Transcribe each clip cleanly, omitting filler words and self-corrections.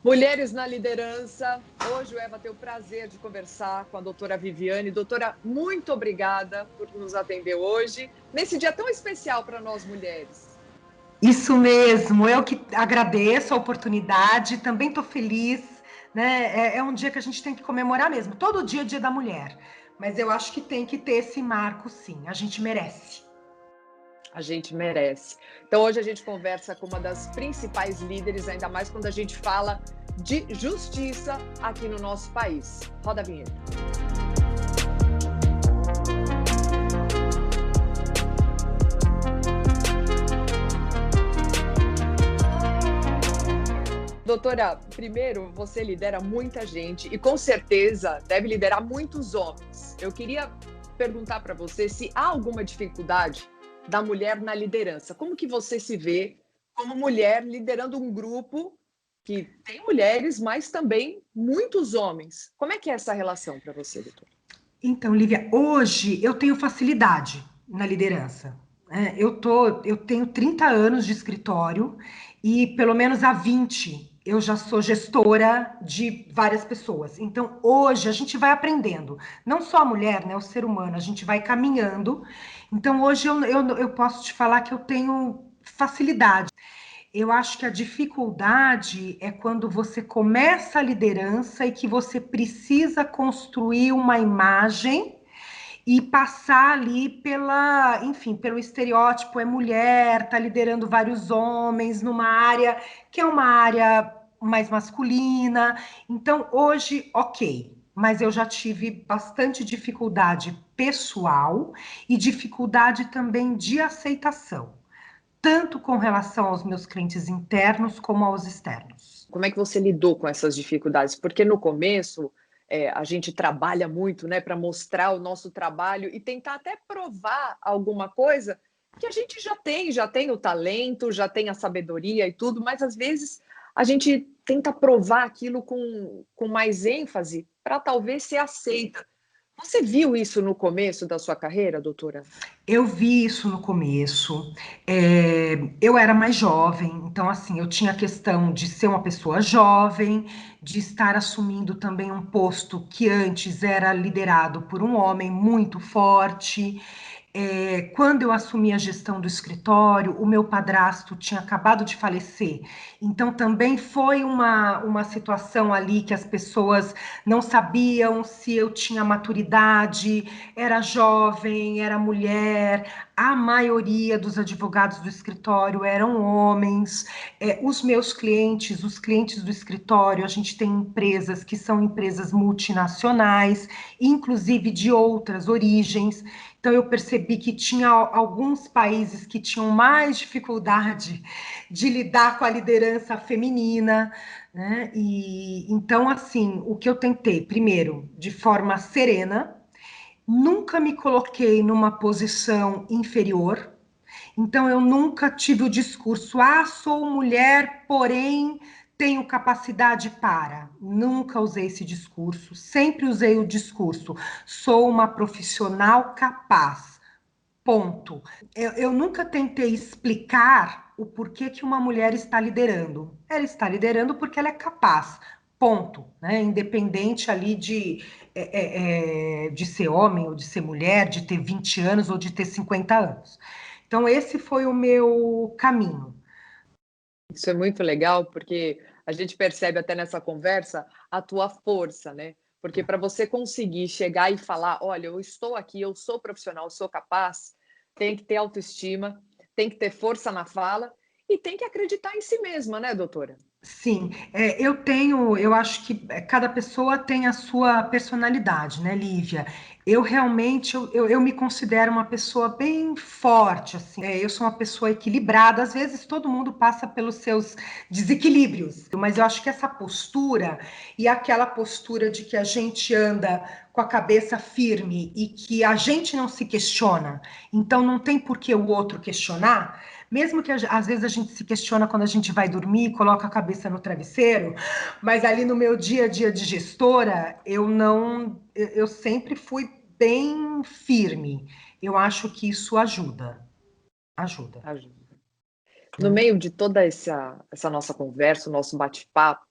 Mulheres na liderança. Hoje o Eva tem o prazer de conversar com a doutora Viviane. Doutora, muito obrigada por nos atender hoje, nesse dia tão especial para nós mulheres. Isso mesmo, eu que agradeço a oportunidade, também estou feliz, né? É um dia que a gente tem que comemorar mesmo. Todo dia é Dia da Mulher, mas eu acho que tem que ter esse marco, sim. A gente merece. A gente merece. Então hoje a gente conversa com uma das principais líderes, ainda mais quando a gente fala de justiça aqui no nosso país. Roda a vinheta. Doutora, primeiro, você lidera muita gente e com certeza deve liderar muitos homens. Eu queria perguntar para você se há alguma dificuldade da mulher na liderança. Como que você se vê como mulher liderando um grupo que tem mulheres, mas também muitos homens? Como é que é essa relação para você, doutora? Então, Lívia, hoje eu tenho facilidade na liderança. Eu tenho 30 anos de escritório e pelo menos há 20 eu já sou gestora de várias pessoas. Então, hoje a gente vai aprendendo. Não só a mulher, né? O ser humano, a gente vai caminhando. Então, hoje eu posso te falar que eu tenho facilidade. Eu acho que a dificuldade é quando você começa a liderança e que você precisa construir uma imagem e passar ali pela, enfim, pelo estereótipo, é mulher, tá liderando vários homens numa área que é uma área mais masculina. Então, hoje, ok, mas eu já tive bastante dificuldade pessoal e dificuldade também de aceitação, tanto com relação aos meus clientes internos como aos externos. Como é que você lidou com essas dificuldades? Porque no começo a gente trabalha muito, né, para mostrar o nosso trabalho e tentar até provar alguma coisa que a gente já tem o talento, já tem a sabedoria e tudo, mas às vezes a gente tenta provar aquilo com mais ênfase para talvez ser aceita. Você viu isso no começo da sua carreira, doutora? Eu vi isso no começo. Eu era mais jovem, então assim, eu tinha a questão de ser uma pessoa jovem, de estar assumindo também um posto que antes era liderado por um homem muito forte. Quando eu assumi a gestão do escritório, o meu padrasto tinha acabado de falecer. Então, também foi uma situação ali que as pessoas não sabiam se eu tinha maturidade, era jovem, era mulher. A maioria dos advogados do escritório eram homens. Os meus clientes, os clientes do escritório, a gente tem empresas que são empresas multinacionais, inclusive de outras origens. Então, eu percebi que tinha alguns países que tinham mais dificuldade de lidar com a liderança feminina, né? E então, assim, o que eu tentei, primeiro, de forma serena, nunca me coloquei numa posição inferior. Então, eu nunca tive o discurso, sou mulher, porém tenho capacidade para. Nunca usei esse discurso, sempre usei o discurso, sou uma profissional capaz. Ponto. Eu nunca tentei explicar o porquê que uma mulher está liderando. Ela está liderando porque ela é capaz. Ponto. Né? Independente ali de ser homem ou de ser mulher, de ter 20 anos ou de ter 50 anos. Então, esse foi o meu caminho. Isso é muito legal, porque a gente percebe até nessa conversa a tua força, né? Porque para você conseguir chegar e falar, olha, eu estou aqui, eu sou profissional, eu sou capaz, tem que ter autoestima, tem que ter força na fala e tem que acreditar em si mesma, né, doutora? Sim, eu acho que cada pessoa tem a sua personalidade, né, Lívia? Eu realmente, eu me considero uma pessoa bem forte, assim. Eu sou uma pessoa equilibrada, às vezes todo mundo passa pelos seus desequilíbrios, mas eu acho que essa postura e aquela postura de que a gente anda com a cabeça firme e que a gente não se questiona, então não tem por que o outro questionar. Mesmo que às vezes a gente se questiona quando a gente vai dormir, coloca a cabeça no travesseiro, mas ali no meu dia a dia de gestora, eu não, eu sempre fui bem firme. Eu acho que isso ajuda, ajuda. Ajuda. No meio de toda essa nossa conversa, o nosso bate-papo,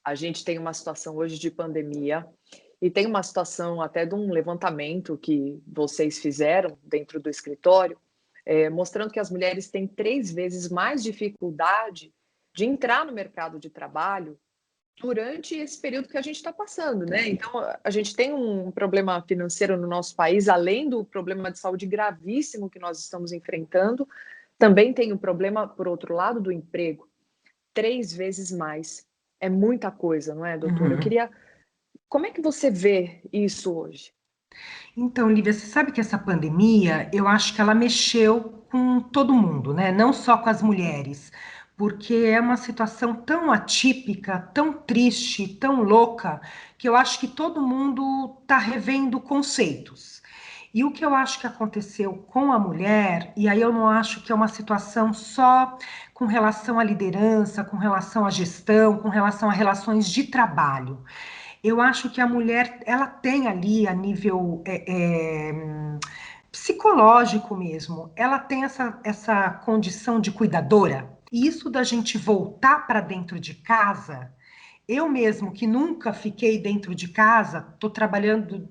A gente tem uma situação hoje de pandemia e tem uma situação até de um levantamento que vocês fizeram dentro do escritório, mostrando que as mulheres têm 3 vezes mais dificuldade de entrar no mercado de trabalho durante esse período que a gente está passando, né? Então, a gente tem um problema financeiro no nosso país, além do problema de saúde gravíssimo que nós estamos enfrentando, também tem o problema, por outro lado, do emprego. 3 vezes mais. É muita coisa, não é, doutora? Eu Uhum. queria. Como é que você vê isso hoje? Então, Lívia, você sabe que essa pandemia, eu acho que ela mexeu com todo mundo, né? Não só com as mulheres, porque é uma situação tão atípica, tão triste, tão louca, que eu acho que todo mundo está revendo conceitos. E o que eu acho que aconteceu com a mulher, e aí eu não acho que é uma situação só com relação à liderança, com relação à gestão, com relação a relações de trabalho. Eu acho que a mulher, ela tem ali a nível psicológico mesmo, ela tem essa condição de cuidadora. E isso da gente voltar para dentro de casa, eu mesmo que nunca fiquei dentro de casa, estou trabalhando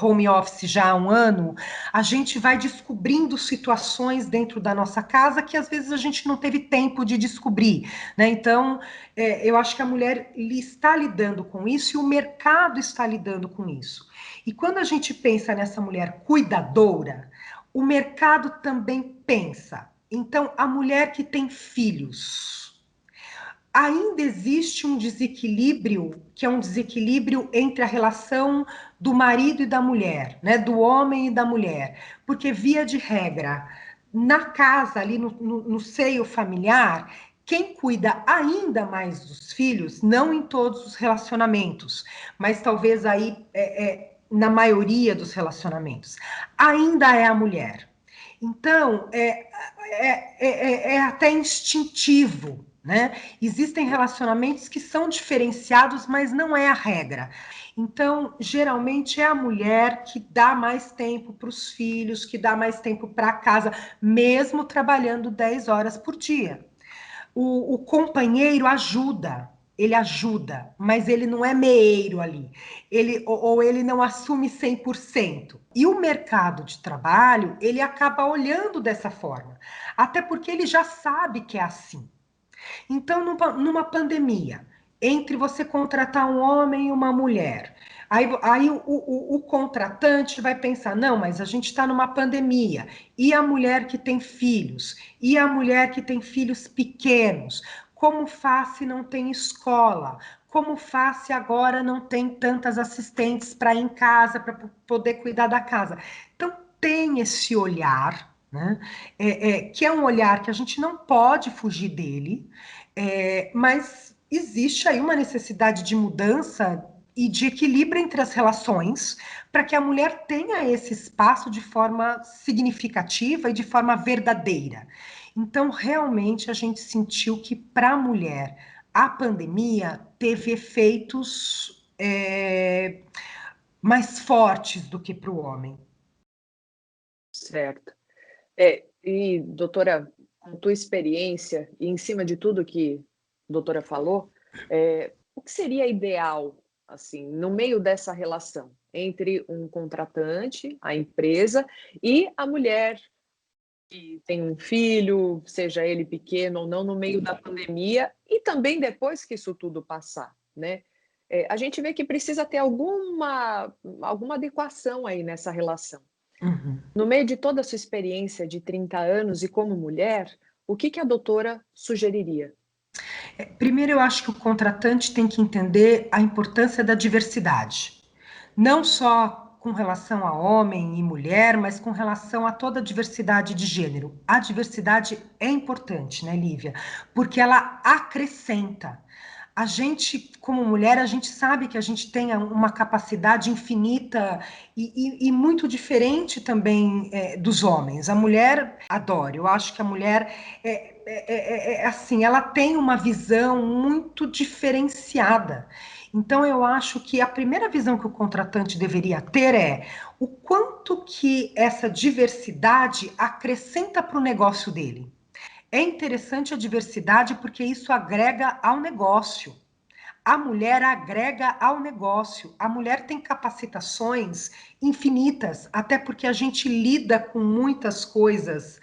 home office já há um ano, a gente vai descobrindo situações dentro da nossa casa que às vezes a gente não teve tempo de descobrir, né? Então, eu acho que a mulher está lidando com isso e o mercado está lidando com isso. E quando a gente pensa nessa mulher cuidadora, o mercado também pensa. Então, a mulher que tem filhos, ainda existe um desequilíbrio, que é um desequilíbrio entre a relação do marido e da mulher, né, do homem e da mulher, porque via de regra, na casa, ali no seio familiar, quem cuida ainda mais dos filhos, não em todos os relacionamentos, mas talvez aí na maioria dos relacionamentos, ainda é a mulher. Então, é até instintivo, né? Existem relacionamentos que são diferenciados, mas não é a regra. Então, geralmente é a mulher que dá mais tempo para os filhos, que dá mais tempo para casa, mesmo trabalhando 10 horas por dia. O companheiro ajuda, ele ajuda, mas ele não é meeiro ali, ou ele não assume 100%. E o mercado de trabalho, ele acaba olhando dessa forma, até porque ele já sabe que é assim. Então, numa pandemia, entre você contratar um homem e uma mulher, aí o contratante vai pensar: não, mas a gente está numa pandemia, e a mulher que tem filhos, e a mulher que tem filhos pequenos, como faz se não tem escola? Como faz se agora não tem tantas assistentes para ir em casa, para poder cuidar da casa? Então, tem esse olhar, né? Que é um olhar que a gente não pode fugir dele, mas existe aí uma necessidade de mudança e de equilíbrio entre as relações para que a mulher tenha esse espaço de forma significativa e de forma verdadeira. Então, realmente, a gente sentiu que para a mulher a pandemia teve efeitos mais fortes do que para o homem. Certo. E doutora, com tua experiência e em cima de tudo que a doutora falou, o que seria ideal, assim, no meio dessa relação entre um contratante, a empresa, e a mulher que tem um filho, seja ele pequeno ou não, no meio da pandemia e também depois que isso tudo passar, né? A gente vê que precisa ter alguma adequação aí nessa relação. Uhum. No meio de toda a sua experiência de 30 anos e como mulher, o que a doutora sugeriria? Primeiro, eu acho que o contratante tem que entender a importância da diversidade, não só com relação a homem e mulher, mas com relação a toda a diversidade de gênero. A diversidade é importante, né, Lívia? Porque ela acrescenta. A gente, como mulher, a gente sabe que a gente tem uma capacidade infinita e muito diferente também dos homens. A mulher, adoro, eu acho que a mulher assim, ela tem uma visão muito diferenciada. Então, eu acho que a primeira visão que o contratante deveria ter é o quanto que essa diversidade acrescenta para o negócio dele. É interessante a diversidade porque isso agrega ao negócio. A mulher agrega ao negócio. A mulher tem capacitações infinitas, até porque a gente lida com muitas coisas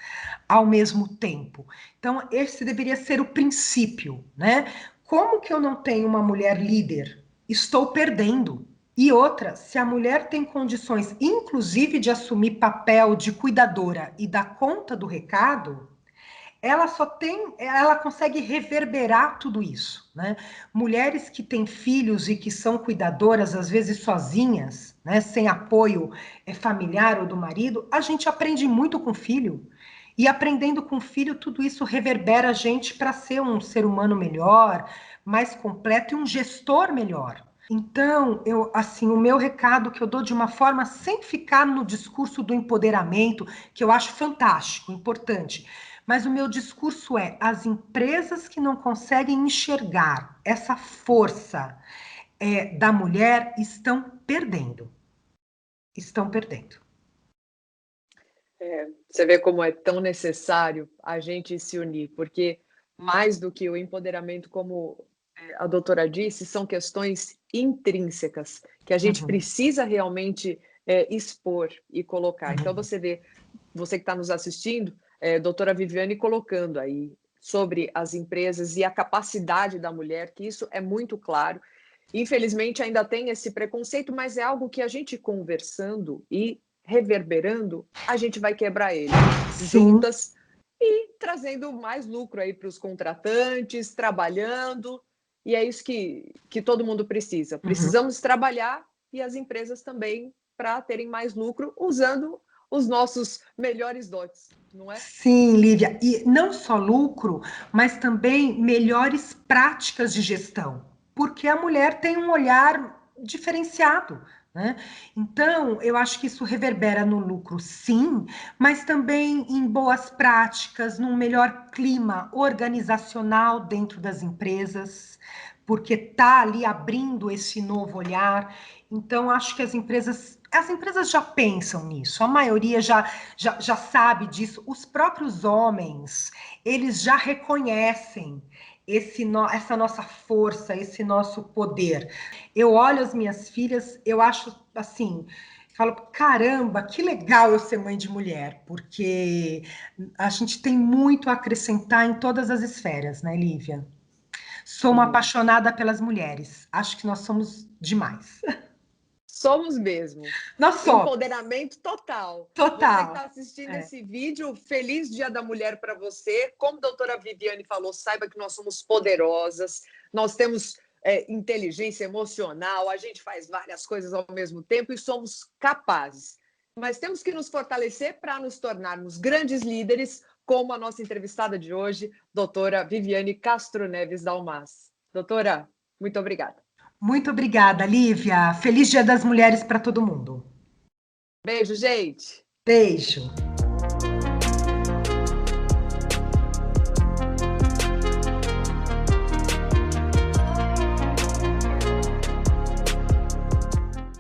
ao mesmo tempo. Então, esse deveria ser o princípio, né? Como que eu não tenho uma mulher líder? Estou perdendo. E outra, se a mulher tem condições, inclusive, de assumir papel de cuidadora e dar conta do recado, ela consegue reverberar tudo isso, né? Mulheres que têm filhos e que são cuidadoras, às vezes sozinhas, né, sem apoio familiar ou do marido, a gente aprende muito com o filho. E aprendendo com o filho, tudo isso reverbera a gente para ser um ser humano melhor, mais completo e um gestor melhor. Então, assim, o meu recado que eu dou de uma forma sem ficar no discurso do empoderamento, que eu acho fantástico, importante, mas o meu discurso é: as empresas que não conseguem enxergar essa força da mulher estão perdendo. Estão perdendo. Você vê como é tão necessário a gente se unir, porque mais do que o empoderamento, como a doutora disse, são questões intrínsecas que a gente Uhum, precisa realmente expor e colocar. Então, uhum. você vê, você que está nos assistindo, doutora Viviane colocando aí sobre as empresas e a capacidade da mulher, que isso é muito claro. Infelizmente, ainda tem esse preconceito, mas é algo que a gente conversando e reverberando, a gente vai quebrar ele Sim. juntas e trazendo mais lucro aí para os contratantes, trabalhando, e é isso que todo mundo precisa. Uhum. Precisamos trabalhar e as empresas também para terem mais lucro usando os nossos melhores dotes, não é? Sim, Lívia, e não só lucro, mas também melhores práticas de gestão, porque a mulher tem um olhar diferenciado, né? Então, eu acho que isso reverbera no lucro, sim, mas também em boas práticas, num melhor clima organizacional dentro das empresas, porque está ali abrindo esse novo olhar. Então, acho que as empresas já pensam nisso, a maioria já sabe disso. Os próprios homens, eles já reconhecem essa nossa força, esse nosso poder. Eu olho as minhas filhas, eu acho assim, falo, caramba, que legal eu ser mãe de mulher, porque a gente tem muito a acrescentar em todas as esferas, né, Lívia? Sou uma Sim. apaixonada pelas mulheres. Acho que nós somos demais. Somos mesmo. Nós somos, Empoderamento total. Você que total. está assistindo É. esse vídeo, feliz Dia da Mulher para você. Como a doutora Viviane falou, saiba que nós somos poderosas, nós temos inteligência emocional, a gente faz várias coisas ao mesmo tempo e somos capazes. Mas temos que nos fortalecer para nos tornarmos grandes líderes, como a nossa entrevistada de hoje, doutora Viviane Castro Neves Dalmas. Doutora, muito obrigada. Muito obrigada, Lívia. Feliz Dia das Mulheres para todo mundo. Beijo, gente! Beijo.